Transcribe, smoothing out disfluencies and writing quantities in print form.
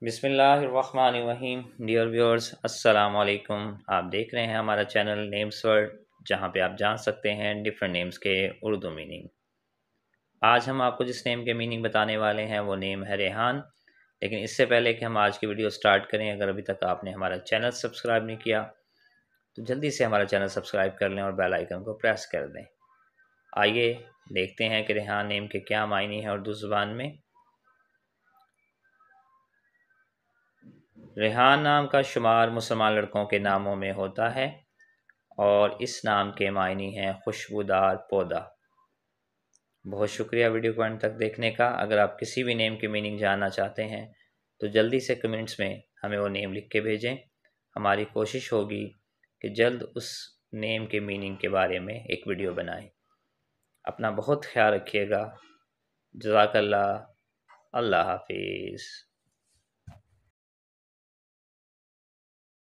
बिस्मिल्लाहिर्रहमानिर्रहीम। Dear viewers, अस्सलाम वालेकुम। आप देख रहे हैं हमारा चैनल नेम्स वर्ल्ड, जहां पे आप जान सकते हैं डिफरेंट नेम्स के उर्दू मीनिंग। आज हम आपको जिस नेम के मीनिंग बताने वाले हैं वो नेम है रेहान। लेकिन इससे पहले कि हम आज की वीडियो स्टार्ट करें, अगर अभी तक आपने हमारा चैनल सब्सक्राइब नहीं किया तो जल्दी से हमारा चैनल सब्सक्राइब कर लें और बेल आइकन को प्रेस कर दें। आइए देखते हैं कि रेहान नेम के क्या मायने हैं उर्दू ज़ुबान में। रेहान नाम का शुमार मुसलमान लड़कों के नामों में होता है और इस नाम के मायने हैं खुशबूदार पौधा। बहुत शुक्रिया वीडियो को अंत तक देखने का। अगर आप किसी भी नेम के मीनिंग जानना चाहते हैं तो जल्दी से कमेंट्स में हमें वो नेम लिख के भेजें। हमारी कोशिश होगी कि जल्द उस नेम के मीनिंग के बारे में एक वीडियो बनाएं। अपना बहुत ख्याल रखिएगा। जज़ाकल्लाह। अल्लाह हाफिज़।